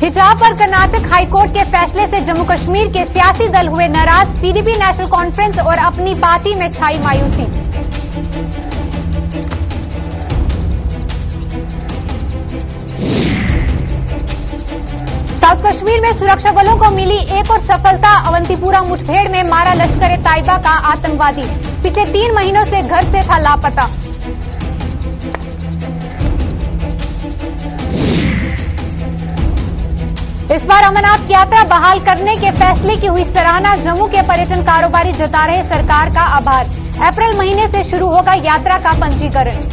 हिजाब पर कर्नाटक हाईकोर्ट के फैसले से जम्मू कश्मीर के सियासी दल हुए नाराज। पीडीपी नेशनल कॉन्फ्रेंस और अपनी पार्टी में छाई मायूसी। साउथ कश्मीर में सुरक्षा बलों को मिली एक और सफलता। अवंतीपुरा मुठभेड़ में मारा लश्कर-ए-तैयबा का आतंकवादी। पिछले 3 महीनों से घर से था लापता। इस बार अमरनाथ यात्रा बहाल करने के फैसले की हुई सराहना। जम्मू के पर्यटन कारोबारी जता रहे सरकार का आभार। अप्रैल महीने से शुरू होगा यात्रा का पंजीकरण।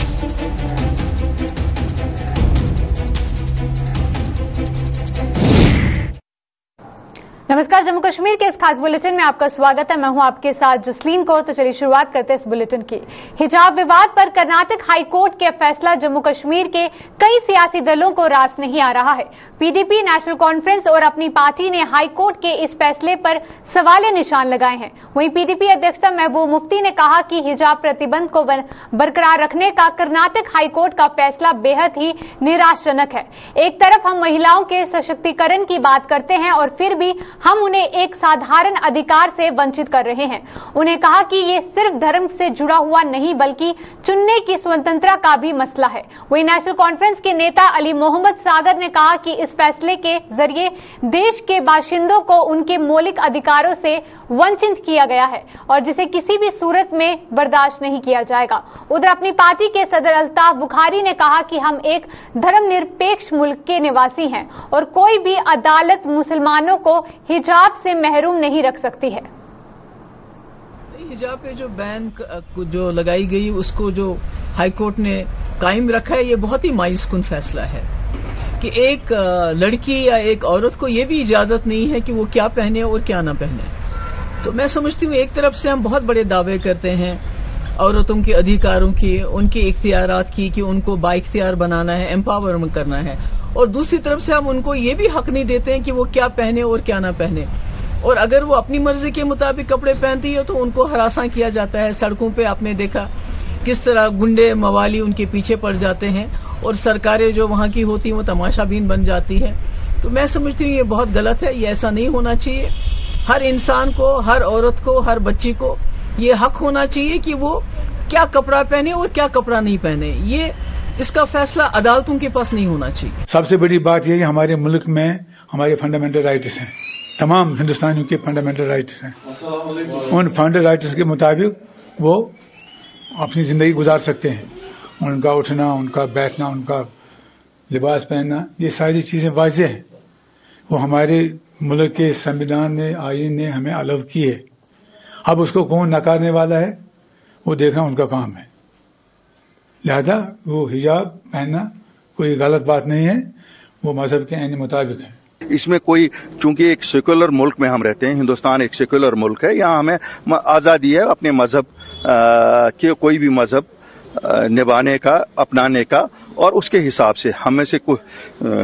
नमस्कार, जम्मू कश्मीर के इस खास बुलेटिन में आपका स्वागत है। मैं हूं आपके साथ जसलीन कौर। तो चलिए शुरुआत करते हैं इस बुलेटिन की। हिजाब विवाद पर कर्नाटक हाईकोर्ट के फैसला जम्मू कश्मीर के कई सियासी दलों को रास नहीं आ रहा है। पीडीपी नेशनल कॉन्फ्रेंस और अपनी पार्टी ने हाईकोर्ट के इस फैसले पर सवाले निशान लगाए हैं। वहीं पीडीपी अध्यक्ष महबूब मुफ्ती ने कहा कि हिजाब प्रतिबंध को बरकरार रखने का कर्नाटक हाईकोर्ट का फैसला बेहद ही निराशाजनक है। एक तरफ हम महिलाओं के सशक्तिकरण की बात करते हैं और फिर भी हम उन्हें एक साधारण अधिकार से वंचित कर रहे हैं। उन्हें कहा कि ये सिर्फ धर्म से जुड़ा हुआ नहीं बल्कि चुनने की स्वतंत्रता का भी मसला है। वहीं नेशनल कॉन्फ्रेंस के नेता अली मोहम्मद सागर ने कहा कि इस फैसले के जरिए देश के बाशिंदों को उनके मौलिक अधिकारों से वंचित किया गया है और जिसे किसी भी सूरत में बर्दाश्त नहीं किया जाएगा। उधर अपनी पार्टी के सदर अल्ताफ बुखारी ने कहा कि हम एक धर्मनिरपेक्ष मुल्क के निवासी हैं और कोई भी अदालत मुसलमानों को हिजाब से महरूम नहीं रख सकती है। हिजाब पे जो बैन जो लगाई गई उसको जो हाईकोर्ट ने कायम रखा है, ये बहुत ही मायूसकुन फैसला है कि एक लड़की या एक औरत को ये भी इजाजत नहीं है कि वो क्या पहने और क्या ना पहने। तो मैं समझती हूँ एक तरफ से हम बहुत बड़े दावे करते हैं औरतों के अधिकारों की, उनके इख्तियारात की कि उनको बाइख्तियार बनाना है, एम्पावरमेंट करना है, और दूसरी तरफ से हम उनको ये भी हक नहीं देते हैं कि वो क्या पहने और क्या ना पहने। और अगर वो अपनी मर्जी के मुताबिक कपड़े पहनती है तो उनको हरासा किया जाता है। सड़कों पे आपने देखा किस तरह गुंडे मवाली उनके पीछे पड़ जाते हैं और सरकारें जो वहां की होती हैं वो तमाशाबीन बन जाती है। तो मैं समझती हूँ ये बहुत गलत है, ये ऐसा नहीं होना चाहिए। हर इंसान को, हर औरत को, हर बच्ची को ये हक होना चाहिए कि वो क्या कपड़ा पहने और क्या कपड़ा नहीं पहने। ये इसका फैसला अदालतों के पास नहीं होना चाहिए। सबसे बड़ी बात यह कि हमारे मुल्क में हमारे फंडामेंटल राइट्स हैं, तमाम हिंदुस्तानियों के फंडामेंटल राइट्स हैं। उन फंडामेंटल राइट्स के मुताबिक वो अपनी जिंदगी गुजार सकते हैं। उनका उठना, उनका बैठना, उनका लिबास पहनना, ये सारी चीजें वाज़ेह हैं। वो हमारे मुल्क के संविधान ने, आईन ने हमें अलाउ की है। अब उसको कौन नकारने वाला है वो देखना उनका काम है। लिहाजा वो हिजाब पहनना कोई गलत बात नहीं है, वो मजहब के ऐन मुताबिक है। इसमें कोई, चूंकि एक सेक्युलर मुल्क में हम रहते हैं, हिंदुस्तान एक सेक्युलर मुल्क है, यहाँ हमें आजादी है अपने मजहब के, कोई भी मजहब निभाने का, अपनाने का, और उसके हिसाब से हमें से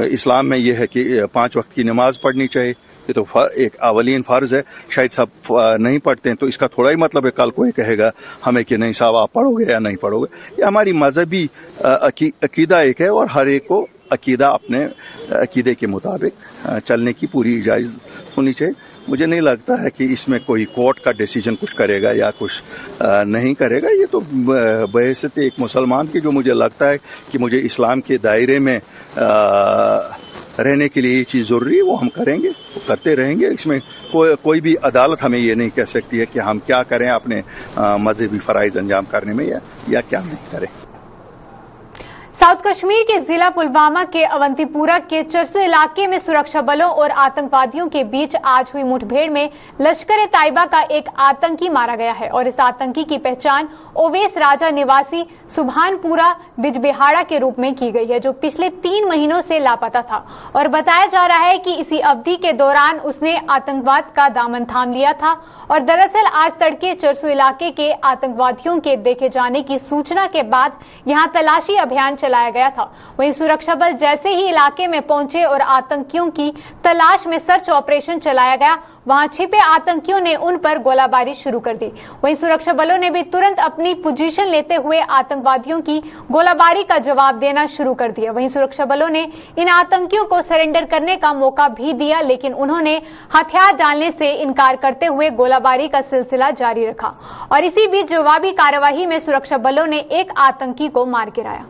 इस्लाम में यह है कि 5 वक्त की नमाज पढ़नी चाहिए। ये तो एक अवलीन फर्ज है, शायद सब नहीं पढ़ते हैं, तो इसका थोड़ा ही मतलब है कल कोई कहेगा हमें कि नहीं साहब आप पढ़ोगे या नहीं पढ़ोगे। ये हमारी मजहबी अकीदा एक है और हर एक को अकीदा अपने अकीदे के मुताबिक चलने की पूरी इजाजत होनी चाहिए। मुझे नहीं लगता है कि इसमें कोई कोर्ट का डिसीजन कुछ करेगा या कुछ नहीं करेगा। ये तो बहैसियत एक मुसलमान की जो मुझे लगता है कि मुझे इस्लाम के दायरे में रहने के लिए ये चीज़ जरूरी है, वो हम करेंगे, वो करते रहेंगे। इसमें कोई भी अदालत हमें ये नहीं कह सकती है कि हम क्या करें अपने मजहबी फराइज अंजाम करने में या क्या नहीं करें। साउथ कश्मीर के जिला पुलवामा के अवंतीपुरा के चरसू इलाके में सुरक्षा बलों और आतंकवादियों के बीच आज हुई मुठभेड़ में लश्कर-ए-तैयबा का एक आतंकी मारा गया है और इस आतंकी की पहचान ओवैस राजा निवासी सुभानपुरा बिजबिहाड़ा के रूप में की गई है, जो पिछले 3 महीनों से लापता था और बताया जा रहा है कि इसी अवधि के दौरान उसने आतंकवाद का दामन थाम लिया था। और दरअसल आज तड़के चरसू इलाके के आतंकवादियों के देखे जाने की सूचना के बाद यहां तलाशी अभियान चलाया गया था। वहीं सुरक्षा बल जैसे ही इलाके में पहुंचे और आतंकियों की तलाश में सर्च ऑपरेशन चलाया गया, वहां छिपे आतंकियों ने उन पर गोलाबारी शुरू कर दी। वहीं सुरक्षा बलों ने भी तुरंत अपनी पोजीशन लेते हुए आतंकवादियों की गोलाबारी का जवाब देना शुरू कर दिया। वहीं सुरक्षा बलों ने इन आतंकियों को सरेंडर करने का मौका भी दिया, लेकिन उन्होंने हथियार डालने से इनकार करते हुए गोलाबारी का सिलसिला जारी रखा और इसी बीच जवाबी कार्यवाही में सुरक्षा बलों ने एक आतंकी को मार गिराया।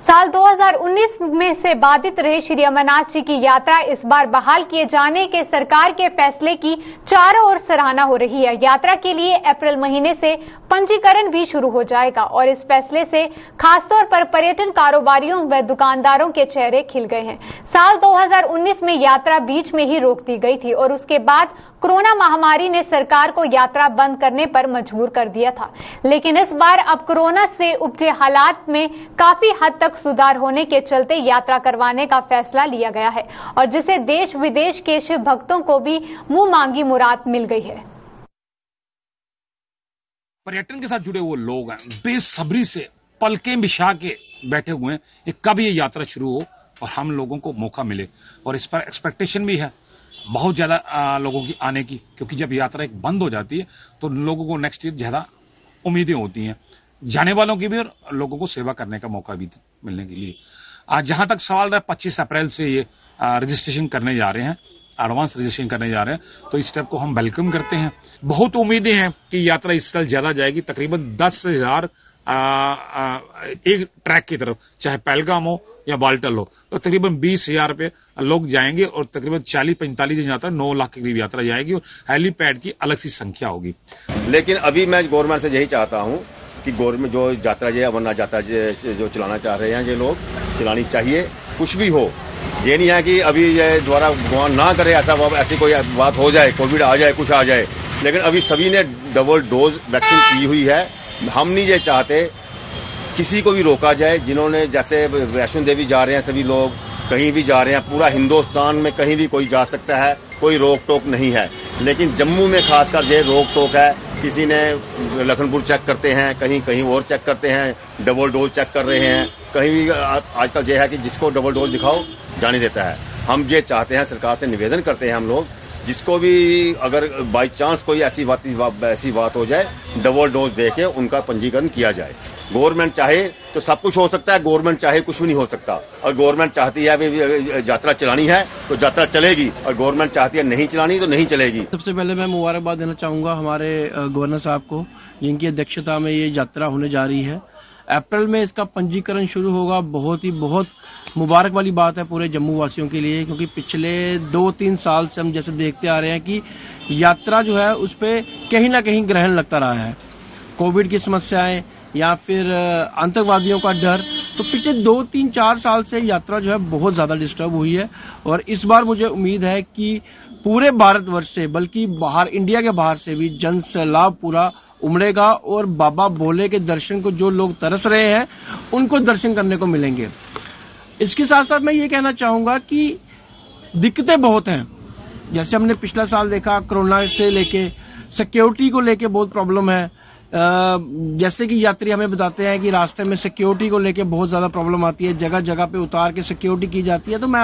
साल 2019 में से बाधित रहे श्री अमरनाथ जी की यात्रा इस बार बहाल किए जाने के सरकार के फैसले की चारों ओर सराहना हो रही है। यात्रा के लिए अप्रैल महीने से पंजीकरण भी शुरू हो जाएगा और इस फैसले से खासतौर पर पर्यटन कारोबारियों व दुकानदारों के चेहरे खिल गए हैं। साल 2019 में यात्रा बीच में ही रोक दी गई थी और उसके बाद कोरोना महामारी ने सरकार को यात्रा बंद करने पर मजबूर कर दिया था, लेकिन इस बार अब कोरोना से उपजे हालात में काफी हद तक सुधार होने के चलते यात्रा करवाने का फैसला लिया गया है और जिससे देश विदेश के शिव भक्तों को भी मुंह मांगी मुराद मिल गई है। पर्यटन के साथ जुड़े वो लोग हैं, बेसब्री से पलकें बिछा के बैठे हुए हैं कि कब ये यात्रा शुरू हो और हम लोगों को मौका मिले, और इस पर एक्सपेक्टेशन भी है बहुत ज्यादा लोगों की आने की, क्योंकि जब यात्रा एक बंद हो जाती है तो लोगों को नेक्स्ट ईयर ज्यादा उम्मीदें होती हैं, जाने वालों की भी और लोगों को सेवा करने का मौका भी मिलने के लिए। आज जहां तक सवाल रहा, 25 अप्रैल से ये रजिस्ट्रेशन करने जा रहे हैं, एडवांस रजिस्ट्रेशन करने जा रहे हैं, तो इस स्टेप को हम वेलकम करते हैं। बहुत उम्मीदें हैं कि यात्रा इस साल ज्यादा जाएगी, तकरीबन 10,000 एक ट्रैक की तरफ, चाहे पहलगाम हो या बाल्टल हो, तो तकरीबन 20,000 पे लोग जाएंगे और तकरीबन 40-45 दिन यात्रा 9 लाख के करीब यात्रा जाएगी और हेलीपैड की अलग सी संख्या होगी। लेकिन अभी मैं गवर्नमेंट से यही चाहता हूं कि गवर्नमेंट जो यात्रा जो अमरनाथ यात्रा जो चलाना चाह रहे हैं ये लोग चलानी चाहिए, कुछ भी हो। ये नहीं है कि अभी ये द्वारा भगवान ना करे ऐसी कोई बात हो जाए, कोविड आ जाए, कुछ आ जाए, लेकिन अभी सभी ने डबल डोज वैक्सीन की हुई है। हम नहीं ये चाहते किसी को भी रोका जाए। जिन्होंने जैसे वैष्णो देवी जा रहे हैं, सभी लोग कहीं भी जा रहे हैं, पूरा हिंदुस्तान में कहीं भी कोई जा सकता है, कोई रोक टोक नहीं है। लेकिन जम्मू में खासकर ये रोक टोक है, किसी ने लखनपुर चेक करते हैं, कहीं कहीं और चेक करते हैं, डबल डोज चेक कर रहे हैं, कहीं भी आजकल ये है कि जिसको डबल डोज दिखाओ जाने देता है। हम ये चाहते हैं, सरकार से निवेदन करते हैं हम लोग, जिसको भी अगर बाई चांस कोई ऐसी बात हो जाए, डबल डोज देके उनका पंजीकरण किया जाए। गवर्नमेंट चाहे तो सब कुछ हो सकता है, गवर्नमेंट चाहे कुछ भी नहीं हो सकता। और गवर्नमेंट चाहती है भी यात्रा चलानी है तो यात्रा चलेगी, और गवर्नमेंट चाहती है नहीं चलानी तो नहीं चलेगी। सबसे पहले मैं मुबारकबाद देना चाहूंगा हमारे गवर्नर साहब को, जिनकी अध्यक्षता में ये यात्रा होने जा रही है। अप्रैल में इसका पंजीकरण शुरू होगा। बहुत मुबारक वाली बात है पूरे जम्मू वासियों के लिए, क्योंकि पिछले 2-3 साल से हम जैसे देखते आ रहे हैं कि यात्रा जो है उस पर कहीं ना कहीं ग्रहण लगता रहा है। कोविड की समस्याएं या फिर आतंकवादियों का डर, तो पिछले 2-3-4 साल से यात्रा जो है बहुत ज्यादा डिस्टर्ब हुई है। और इस बार मुझे उम्मीद है कि पूरे भारतवर्ष से, बल्कि बाहर इंडिया के बाहर से भी जन सैलाब पूरा उमड़ेगा और बाबा भोले के दर्शन को जो लोग तरस रहे हैं उनको दर्शन करने को मिलेंगे। इसके साथ साथ मैं ये कहना चाहूंगा कि दिक्कतें बहुत हैं। जैसे हमने पिछला साल देखा, कोरोना से लेके सिक्योरिटी को लेके बहुत प्रॉब्लम है। जैसे कि यात्री हमें बताते हैं कि रास्ते में सिक्योरिटी को लेके बहुत ज्यादा प्रॉब्लम आती है, जगह जगह पे उतार के सिक्योरिटी की जाती है। तो मैं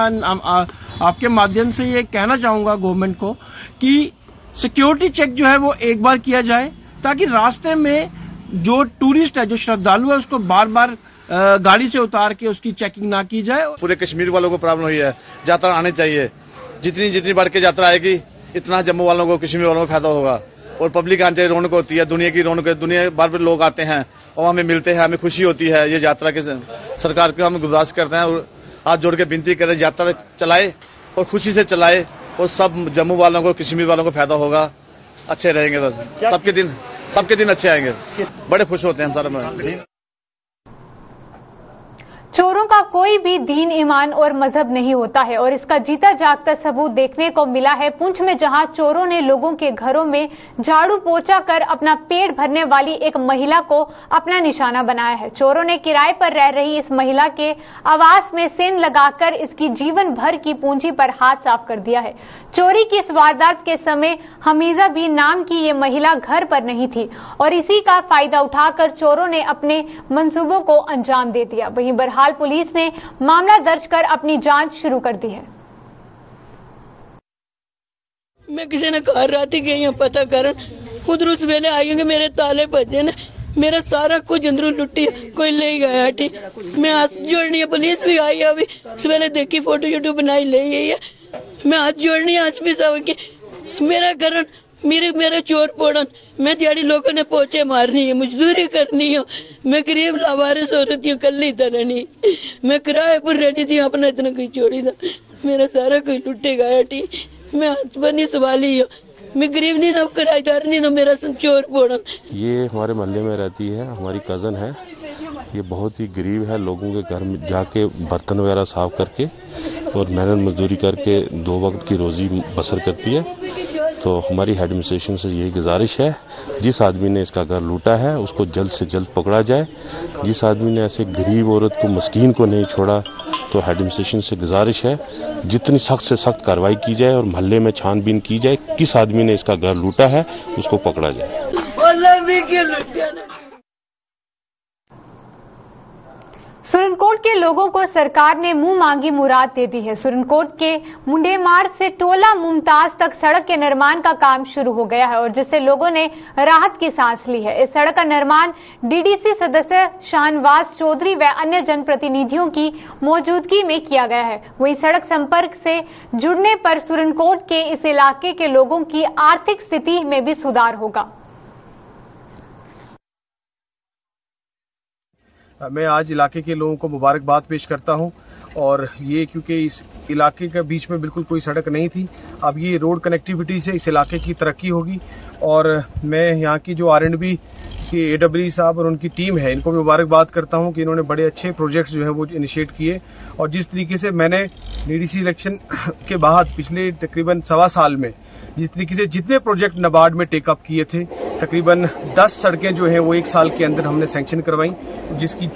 आपके माध्यम से ये कहना चाहूंगा गवर्नमेंट को कि सिक्योरिटी चेक जो है वो एक बार किया जाए, ताकि रास्ते में जो टूरिस्ट है, जो श्रद्धालु है, उसको बार बार गाड़ी से उतार के उसकी चेकिंग ना की जाए। पूरे कश्मीर वालों को प्रॉब्लम हुई है, यात्रा आनी चाहिए। जितनी बढ़ के यात्रा आएगी इतना जम्मू वालों को, कश्मीर वालों को फायदा होगा। और पब्लिक आनी चाहिए, रौनक होती है, दुनिया की रौनक है, दुनिया बार बार लोग आते हैं और हमें मिलते हैं, हमें खुशी होती है। ये यात्रा के सरकार को हम गुजारिश करते हैं और हाथ जोड़ के विनती करें, यात्रा चलाए और खुशी से चलाए, और सब जम्मू वालों को, कश्मीर वालों को फायदा होगा। अच्छे रहेंगे तो सबके दिन अच्छे आएंगे। बड़े खुश होते हैं हम सारे में। चोरों का कोई भी दीन, ईमान और मजहब नहीं होता है और इसका जीता जागता सबूत देखने को मिला है पुंछ में, जहां चोरों ने लोगों के घरों में झाड़ू पोंछा कर अपना पेट भरने वाली एक महिला को अपना निशाना बनाया है। चोरों ने किराए पर रह रही इस महिला के आवास में सेंध लगाकर इसकी जीवन भर की पूंजी पर हाथ साफ कर दिया है। चोरी की इस वारदात के समय हमीजा बी नाम की ये महिला घर पर नहीं थी और इसी का फायदा उठाकर चोरों ने अपने मंसूबों को अंजाम दे दिया। वहीं बहरहाल पुलिस ने मामला दर्ज कर अपनी जांच शुरू कर दी है। मैं किसी ने कहा राती गई हूँ पता कर, उधर उस वेले आई हूँ मेरे ताले बजे ने, मेरा सारा कुछ अंदरों लुटी, कोई ले गया। ठीक, मैं हाथ जोड़नी है, पुलिस भी आई है अभी सवेरे देखी, फोटो यूट्यूब बनाई ले गई है। मैं हाथ जोड़नी आज भी सब के मेरा घर मेरे चोर पोड़न, मैं दिहाड़ी लोगों ने पोचे मारनी है, मजदूरी करनी है। मैं गरीब लावारिस औरत हूँ, कल्ली तरह नहीं, मैं किराए पर रहती थी, अपना इतना कोई छोड़ी था, मेरा सारा कोई लुटे गया। ठीक, मैं हाथ बनी संभाली हूँ, मैं गरीब नहीं ना, किराएदार नहीं ना, मेरा चोर पोड़न। ये हमारे मोहल्ले में रहती है, हमारी कजन है, ये बहुत ही गरीब है, लोगों के घर में जाके बर्तन वगैरह साफ करके और मेहनत मजदूरी करके 2 वक्त की रोजी बसर करती है। तो हमारी एडमिनिस्ट्रेशन से यही गुजारिश है, जिस आदमी ने इसका घर लूटा है उसको जल्द से जल्द पकड़ा जाए। जिस आदमी ने ऐसे गरीब औरत को, मस्कीन को नहीं छोड़ा, तो एडमिनिस्ट्रेशन से गुजारिश है जितनी सख्त से सख्त कार्रवाई की जाए और मोहल्ले में छानबीन की जाए, किस आदमी ने इसका घर लूटा है उसको पकड़ा जाए। सुरनकोट के लोगों को सरकार ने मुंह मांगी मुराद दे दी है। सुरनकोट के मुंडे मार्ग से टोला मुमताज तक सड़क के निर्माण का काम शुरू हो गया है और जिससे लोगों ने राहत की सांस ली है। इस सड़क का निर्माण डीडीसी सदस्य शाहनवाज चौधरी व अन्य जनप्रतिनिधियों की मौजूदगी में किया गया है। वहीं सड़क संपर्क से जुड़ने पर सुरनकोट के इस इलाके के लोगों की आर्थिक स्थिति में भी सुधार होगा। मैं आज इलाके के लोगों को मुबारकबाद पेश करता हूं और ये क्योंकि इस इलाके के बीच में बिल्कुल कोई सड़क नहीं थी, अब ये रोड कनेक्टिविटी से इस इलाके की तरक्की होगी और मैं यहाँ की जो R&B के AWE साहब और उनकी टीम है, इनको मुबारकबाद करता हूँ कि इन्होंने बड़े अच्छे प्रोजेक्ट्स जो है वो इनिशिएट किए। और जिस तरीके से मैंने डीडीसी इलेक्शन के बाद पिछले तकरीबन 1.25 साल में जिस तरीके से जितने प्रोजेक्ट नाबार्ड में टेकअप किए थे, तकरीबन 10 सड़कें जो हैं वो 1 साल के अंदर हमने सैंक्शन करवाई, जिसकी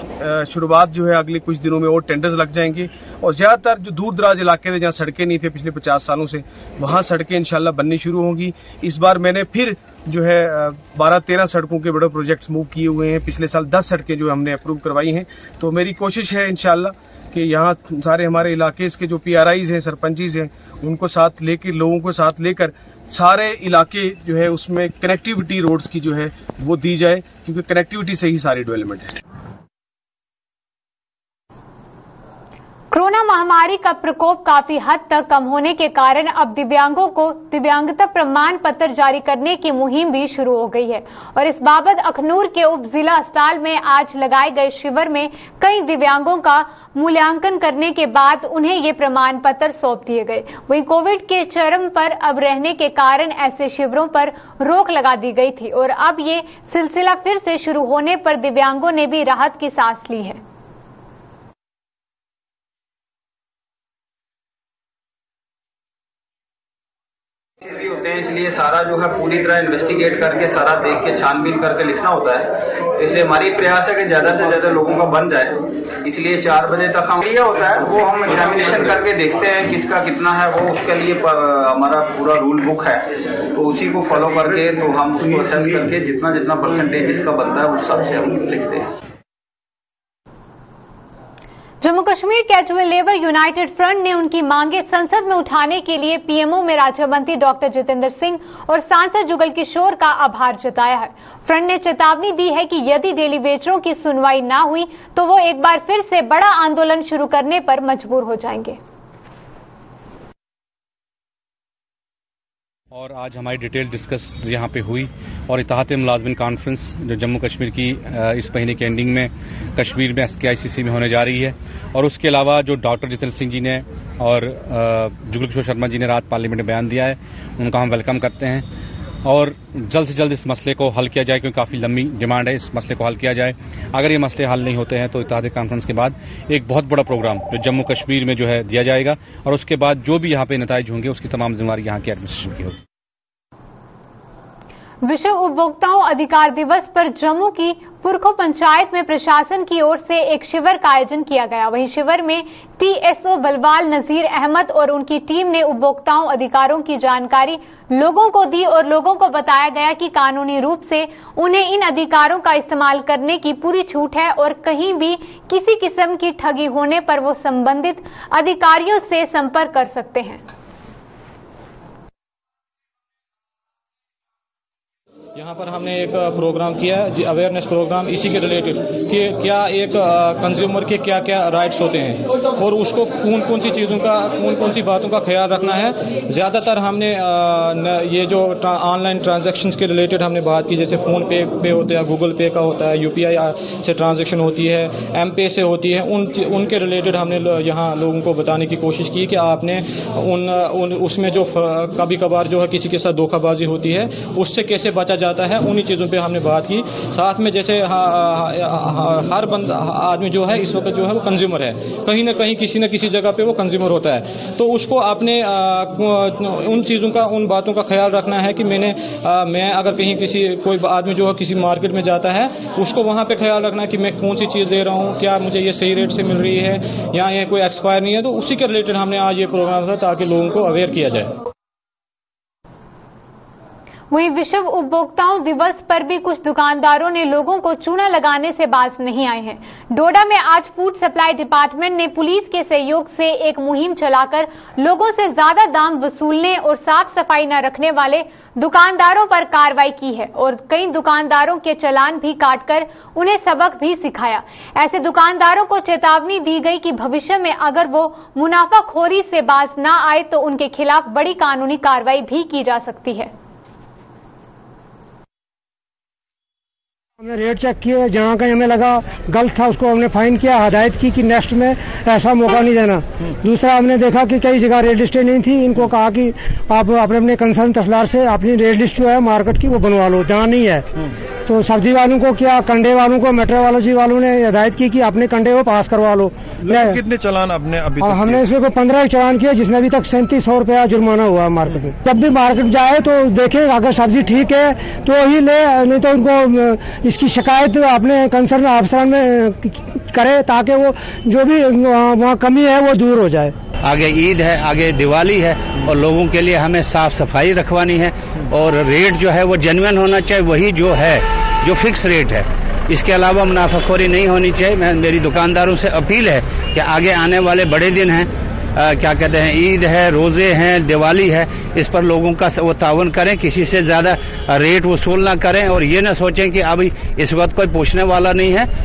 शुरुआत जो है अगले कुछ दिनों में और टेंडर्स लग जाएंगे। और ज्यादातर जो दूर दराज इलाके थे जहाँ सड़कें नहीं थे पिछले 50 सालों से, वहाँ सड़कें इंशाल्लाह बननी शुरू होंगी। इस बार मैंने फिर जो है 12-13 सड़कों के बड़े प्रोजेक्ट्स मूव किए हुए हैं। पिछले साल 10 सड़कें जो हमने अप्रूव करवाई हैं। तो मेरी कोशिश है इंशाल्लाह कि यहाँ सारे हमारे इलाके के जो PRIs हैं, सरपंचीज हैं, उनको साथ लेकर, लोगों को साथ लेकर सारे इलाके जो है उसमें कनेक्टिविटी रोड्स की जो है वो दी जाए, क्योंकि कनेक्टिविटी से ही सारी डेवलपमेंट है। कोरोना महामारी का प्रकोप काफी हद तक कम होने के कारण अब दिव्यांगों को दिव्यांगता प्रमाण पत्र जारी करने की मुहिम भी शुरू हो गई है और इस बाबत अखनूर के उप जिला अस्पताल में आज लगाए गए शिविर में कई दिव्यांगों का मूल्यांकन करने के बाद उन्हें ये प्रमाण पत्र सौंप दिए गए। वहीं कोविड के चरम पर अब रहने के कारण ऐसे शिविरों पर रोक लगा दी गई थी और अब ये सिलसिला फिर से शुरू होने पर दिव्यांगों ने भी राहत की सांस ली है। भी होते हैं, इसलिए सारा जो है पूरी तरह इन्वेस्टिगेट करके, सारा देख के, छानबीन करके लिखना होता है। इसलिए हमारी प्रयास है कि ज्यादा से ज्यादा लोगों का बन जाए। इसलिए 4 बजे तक हम ये होता है वो हम एग्जामिनेशन करके देखते हैं किसका कितना है, वो उसके लिए हमारा पूरा रूल बुक है, तो उसी को फॉलो करके तो हम उसको असेस करके जितना परसेंटेज जिसका बनता है उस हिसाब से हम लिखते हैं। Jammu Kashmir casual labour United front ने उनकी मांगे संसद में उठाने के लिए पीएमओ में राज्य मंत्री डॉक्टर जितेंद्र सिंह और सांसद जुगल किशोर का आभार जताया है। फ्रंट ने चेतावनी दी है कि यदि डेली वेजरों की सुनवाई न हुई तो वो एक बार फिर से बड़ा आंदोलन शुरू करने पर मजबूर हो जाएंगे। और आज हमारी डिटेल डिस्कस यहाँ पे हुई और इत्तेहाद मुलाजमिन कॉन्फ्रेंस जो जम्मू कश्मीर की इस महीने के एंडिंग में कश्मीर में SKICC में होने जा रही है। और उसके अलावा जो डॉक्टर जितेंद्र सिंह जी ने और जुगल किशोर शर्मा जी ने रात पार्लियामेंट में बयान दिया है, उनका हम वेलकम करते हैं। और जल्द से जल्द इस मसले को हल किया जाए, क्योंकि काफ़ी लंबी डिमांड है, इस मसले को हल किया जाए। अगर ये मसले हल नहीं होते हैं तो इत्तेहादी कॉन्फ्रेंस के बाद एक बहुत बड़ा प्रोग्राम जो जम्मू कश्मीर में जो है दिया जाएगा, और उसके बाद जो भी यहाँ पे नताइज होंगे उसकी तमाम जिम्मेदारी यहाँ की एडमिनिस्ट्रेशन की होगी। विश्व उपभोक्ताओं अधिकार दिवस पर जम्मू की पुरखो पंचायत में प्रशासन की ओर से एक शिविर का आयोजन किया गया। वहीं शिविर में टीएसओ बलवाल नजीर अहमद और उनकी टीम ने उपभोक्ताओं अधिकारों की जानकारी लोगों को दी और लोगों को बताया गया कि कानूनी रूप से उन्हें इन अधिकारों का इस्तेमाल करने की पूरी छूट है और कहीं भी किसी किस्म की ठगी होने पर वो संबंधित अधिकारियों से संपर्क कर सकते हैं। यहाँ पर हमने एक प्रोग्राम किया है, अवेयरनेस प्रोग्राम, इसी के रिलेटेड कि क्या एक कंज्यूमर के क्या क्या राइट्स होते हैं और उसको कौन सी चीज़ों का कौन सी बातों का ख्याल रखना है। ज़्यादातर हमने ये जो ऑनलाइन ट्रांजैक्शंस के रिलेटेड हमने बात की, जैसे फ़ोन पे होता है, गूगल पे का होता है, यूपीआई से ट्रांजैक्शन होती है, एम पे से होती है, उनके रिलेटेड हमने यहाँ लोगों को बताने की कोशिश की कि आपने उसमें जो कभी कभार जो है किसी के साथ धोखाबाजी होती है उससे कैसे बचा जाता है, उन्हीं चीज़ों पे हमने बात की। साथ में जैसे हर बंदा आदमी जो है इस वक्त जो है वो कंज्यूमर है, कहीं ना कहीं किसी न किसी जगह पे वो कंज्यूमर होता है, तो उसको अपने उन चीज़ों का उन बातों का ख्याल रखना है कि मैं अगर कहीं कोई आदमी जो है किसी मार्केट में जाता है उसको वहाँ पे ख्याल रखना है कि मैं कौन सी चीज़ दे रहा हूँ, क्या मुझे ये सही रेट से मिल रही है या ये कोई एक्सपायर नहीं है। तो उसी के रिलेटेड हमने आज ये प्रोग्राम था ताकि लोगों को अवेयर किया जाए। वहीं विश्व उपभोक्ताओं दिवस पर भी कुछ दुकानदारों ने लोगों को चूना लगाने से बाज नहीं आए हैं। डोडा में आज फूड सप्लाई डिपार्टमेंट ने पुलिस के सहयोग से एक मुहिम चलाकर लोगों से ज्यादा दाम वसूलने और साफ सफाई न रखने वाले दुकानदारों पर कार्रवाई की है और कई दुकानदारों के चालान भी काटकर उन्हें सबक भी सिखाया। ऐसे दुकानदारों को चेतावनी दी गई कि भविष्य में अगर वो मुनाफाखोरी से बाज न आए तो उनके खिलाफ बड़ी कानूनी कार्रवाई भी की जा सकती है। हमने रेट चेक किए, जहाँ कहीं हमें लगा गलत था उसको हमने फाइन किया, हदायत की कि नेक्स्ट में ऐसा मौका नहीं देना। दूसरा हमने देखा कि कई जगह रेट लिस्टें नहीं थी, इनको कहा कि आप अपने कंसर्न तहसीलदार से अपनी रेट लिस्ट जो है मार्केट की वो बनवा लो, जहाँ नहीं है। तो सब्जी वालों को क्या, कंडे वालों को, मेट्रोलॉजी वालों ने हदायत की कि अपने कंडे को पास करवा लो। कितने चालान आपने अभी तक हमने इसमें कोई 15 चालान किए, जिसमें अभी तक 3700 रुपया जुर्माना हुआ मार्केट में। जब भी मार्केट जाए तो देखे अगर सब्जी ठीक है तो ही ले, नहीं तो उनको इसकी शिकायत अपने कंसर्न अफसरान में करे ताकि वो जो भी वहाँ कमी है वो दूर हो जाए। आगे ईद है, आगे दिवाली है और लोगों के लिए हमें साफ सफाई रखवानी है और रेट जो है वो जेन्युइन होना चाहिए, वही जो है जो फिक्स रेट है। इसके अलावा मुनाफाखोरी नहीं होनी चाहिए। मेरी दुकानदारों से अपील है कि आगे आने वाले बड़े दिन हैं, क्या कहते हैं, ईद है, रोजे हैं, दिवाली है, इस पर लोगों का वो तावन करें, किसी से ज्यादा रेट वसूल ना करें और ये ना सोचें कि अभी इस वक्त कोई पूछने वाला नहीं है।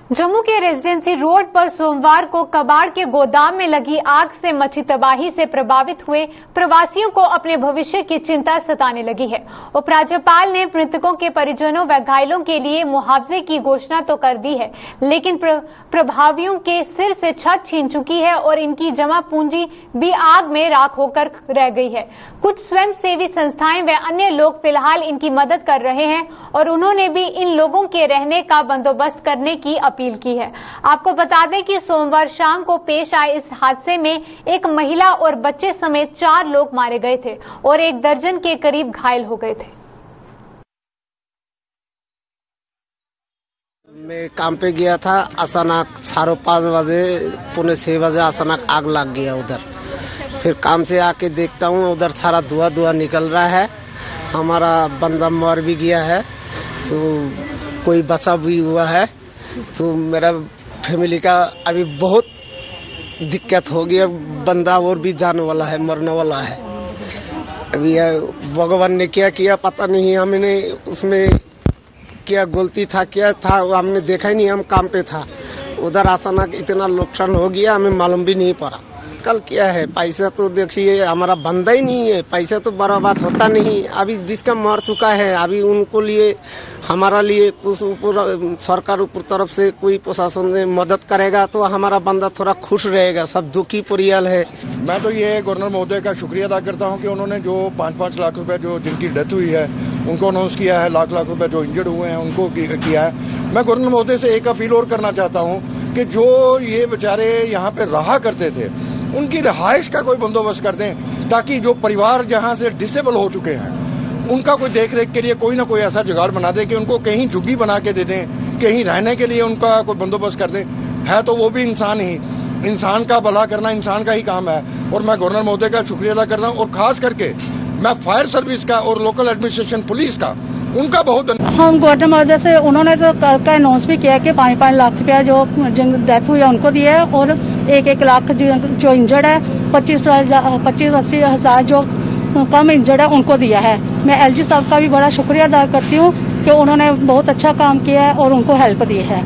जम्मू के रेजिडेंसी रोड पर सोमवार को कबाड़ के गोदाम में लगी आग से मची तबाही से प्रभावित हुए प्रवासियों को अपने भविष्य की चिंता सताने लगी है। उपराज्यपाल ने मृतकों के परिजनों व घायलों के लिए मुआवजे की घोषणा तो कर दी है, लेकिन प्रभावियों के सिर से छत छीन चुकी है और इनकी जमा पूंजी भी आग में राख होकर रह गई है। कुछ स्वयंसेवी संस्थाएं व अन्य लोग फिलहाल इनकी मदद कर रहे हैं और उन्होंने भी इन लोगों के रहने का बंदोबस्त करने की अपील की है। आपको बता दें कि सोमवार शाम को पेश आए इस हादसे में एक महिला और बच्चे समेत 4 लोग मारे गए थे और 1 दर्जन के करीब घायल हो गए थे। मैं काम पे गया था, अचानक 5:30 बजे, 5:45 बजे अचानक आग लग गया उधर। फिर काम से आके देखता हूँ उधर सारा धुआं निकल रहा है। हमारा बंदा मर भी गया है, तो कोई बचा भी हुआ है। तो मेरा फैमिली का अभी बहुत दिक्कत हो गया, बंदा और भी जाने वाला है, मरने वाला है। अभी भगवान ने क्या किया पता नहीं, हमने उसमें क्या गलती था क्या था हमने देखा ही नहीं, हम काम पे था। उधर अचानक इतना नुकसान हो गया, हमें मालूम भी नहीं पड़ा। निकल क्या है, पैसा तो देखिए हमारा बंदा ही नहीं है, पैसा तो बर्बाद होता नहीं। अभी जिसका मर चुका है, अभी उनको लिए हमारा लिए कुछ ऊपर सरकार ऊपर तरफ से कोई प्रशासन से मदद करेगा तो हमारा बंदा थोड़ा खुश रहेगा। सब दुखी परिवार है। मैं तो ये गवर्नर महोदय का शुक्रिया अदा करता हूँ कि उन्होंने जो 5-5 लाख रुपए जो जिनकी डेथ हुई है उनको अनाउंस किया है, लाख रुपए जो इंजर्ड हुए हैं उनको किया है। मैं गवर्नर महोदय से एक अपील और करना चाहता हूँ कि जो ये बेचारे यहाँ पे रहा करते थे उनकी रिहाइश का कोई बंदोबस्त कर दें, ताकि जो परिवार जहाँ से डिसेबल हो चुके हैं उनका कोई देख रेख के लिए कोई ना कोई ऐसा जुगाड़ बना दे कि उनको कहीं झुग्गी बना के दे दें, कहीं रहने के लिए उनका कोई बंदोबस्त कर दें। है तो वो भी इंसान ही, इंसान का भला करना इंसान का ही काम है। और मैं गवर्नर महोदय का शुक्रिया अदा करता हूँ और खास करके मैं फायर सर्विस का और लोकल एडमिनिस्ट्रेशन पुलिस का उनका बहुत हम गवर्नर महोदय से उन्होंने तो का अनाउंस भी किया कि 5-5 लाख रुपया जो जिन डेथ हुई है उनको दिया है और 1-1 लाख जो इंजर्ड है 25-80 हजार जो कम इंजर्ड है उनको दिया है। मैं एलजी साहब का भी बड़ा शुक्रिया अदा करती हूँ कि उन्होंने बहुत अच्छा काम किया है और उनको हेल्प दी है।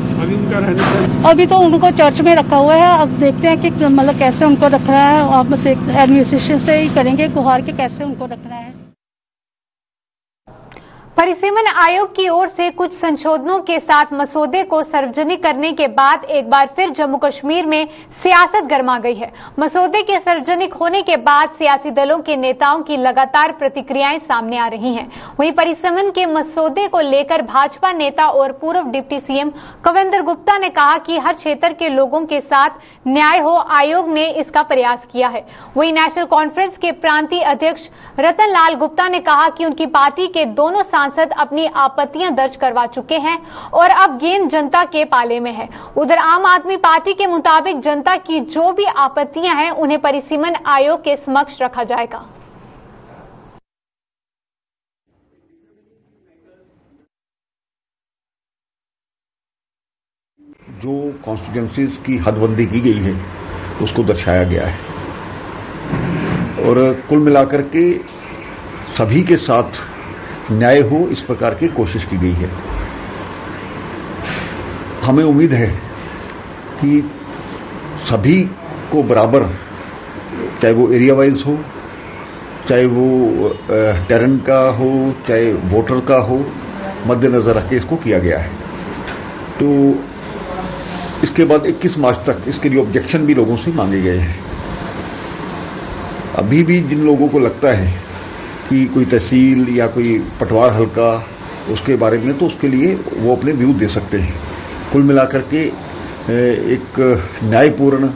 अभी तो उनको चर्च में रखा हुआ है, अब देखते हैं कि मतलब कैसे उनको रखना है। आप एडमिनिस्ट्रेशन से ही करेंगे गुहार के कैसे उनको रखना है। परिसीमन आयोग की ओर से कुछ संशोधनों के साथ मसौदे को सार्वजनिक करने के बाद एक बार फिर जम्मू कश्मीर में सियासत गर्मा गई है। मसौदे के सार्वजनिक होने के बाद सियासी दलों के नेताओं की लगातार प्रतिक्रियाएं सामने आ रही हैं। वहीं परिसीमन के मसौदे को लेकर भाजपा नेता और पूर्व डिप्टी सीएम कविंदर गुप्ता ने कहा कि हर क्षेत्र के लोगों के साथ न्याय हो, आयोग ने इसका प्रयास किया है। वहीं नेशनल कॉन्फ्रेंस के प्रांतीय अध्यक्ष रतन लाल गुप्ता ने कहा कि उनकी पार्टी के दोनों सांसद अपनी आपत्तियां दर्ज करवा चुके हैं और अब गेंद जनता के पाले में है। उधर आम आदमी पार्टी के मुताबिक जनता की जो भी आपत्तियां हैं उन्हें परिसीमन आयोग के समक्ष रखा जाएगा। जो कॉन्स्टिट्यूएंसीज की हदबंदी की गई है उसको दर्शाया गया है और कुल मिलाकर के सभी के साथ न्याय हो इस प्रकार की कोशिश की गई है। हमें उम्मीद है कि सभी को बराबर, चाहे वो एरिया वाइज हो, चाहे वो टेरेन का हो, चाहे वोटर का हो, मद्देनजर रख के इसको किया गया है। तो इसके बाद 21 मार्च तक इसके लिए ऑब्जेक्शन भी लोगों से मांगे गए हैं। अभी भी जिन लोगों को लगता है कि कोई तहसील या कोई पटवार हल्का उसके बारे में, तो उसके लिए वो अपने व्यू दे सकते हैं। कुल मिलाकर के एक न्यायपूर्ण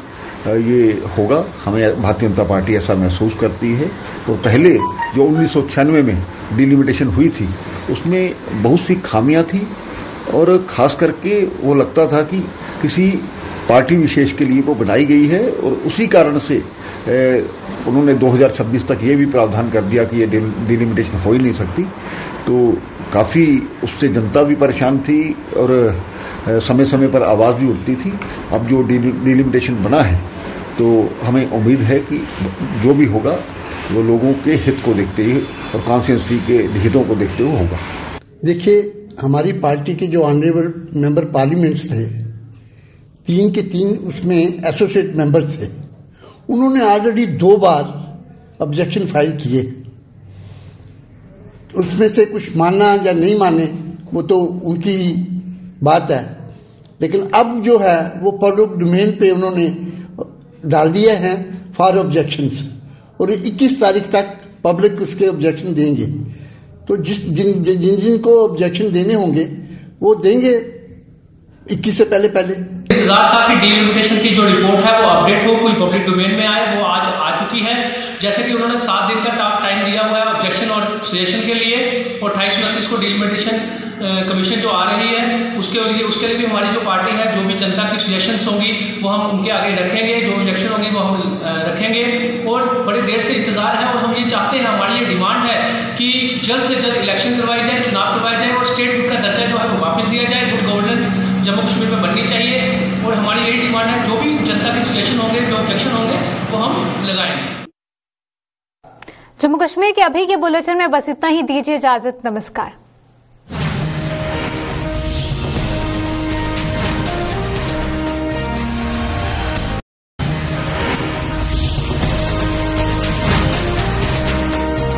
ये होगा, हमें भारतीय जनता पार्टी ऐसा महसूस करती है। तो पहले जो 1996 में डिलिमिटेशन हुई थी उसमें बहुत सी खामियां थी और खास करके वो लगता था कि किसी पार्टी विशेष के लिए वो बनाई गई है और उसी कारण से उन्होंने 2026 तक ये भी प्रावधान कर दिया कि ये डिलिमिटेशन हो ही नहीं सकती। तो काफी उससे जनता भी परेशान थी और समय समय पर आवाज भी उठती थी। अब जो डिलिमिटेशन बना है तो हमें उम्मीद है कि जो भी होगा वो लोगों के हित को देखते हुए और कॉन्स्टिट्यूंसी के हितों को देखते हुए होगा। देखिए, हमारी पार्टी के जो ऑनरेबल मेंबर पार्लियामेंट्स थे, 3 के 3 उसमें एसोसिएट मेंबर थे। उन्होंने ऑलरेडी 2 बार ऑब्जेक्शन फाइल किए। उसमें से कुछ मानना या नहीं माने वो तो उनकी बात है, लेकिन अब जो है वो पब्लिक डोमेन पे उन्होंने डाल दिए हैं फॉर ऑब्जेक्शंस और 21 तारीख तक पब्लिक उसके ऑब्जेक्शन देंगे। तो जिन को ऑब्जेक्शन देने होंगे वो देंगे 21 से पहले। इंतजार था कि डिलिमिटेशन की जो रिपोर्ट है वो अपडेट हो, कोई पब्लिक डोमेन में आए, वो आज आ चुकी है। जैसे कि उन्होंने 7 दिन का टाइम दिया हुआ है ऑब्जेक्शन और सजेशन के लिए और 28-29 को डिलिमिटेशन कमीशन जो आ रही है उसके लिए भी हमारी जो पार्टी है, जो भी जनता की सजेशंस होंगी वो हम उनके आगे रखेंगे, जो ऑब्जेक्शन होंगे वो हम रखेंगे। और बड़ी देर से इंतजार है और हम ये चाहते हैं, हमारी ये डिमांड है कि जल्द से जल्द इलेक्शन करवाई जाए, चुनाव करवाए जाए और स्टेट का दर्जा जो है वो वापस दिया जाए। गुड गवर्नेंस जम्मू कश्मीर में बननी चाहिए और हमारी यही डिमांड है। जो भी जनता के सजेशन होंगे, जो ऑब्जेक्शन होंगे वो हम लगाएंगे। जम्मू कश्मीर के अभी के बुलेटिन में बस इतना ही। दीजिए इजाजत, नमस्कार।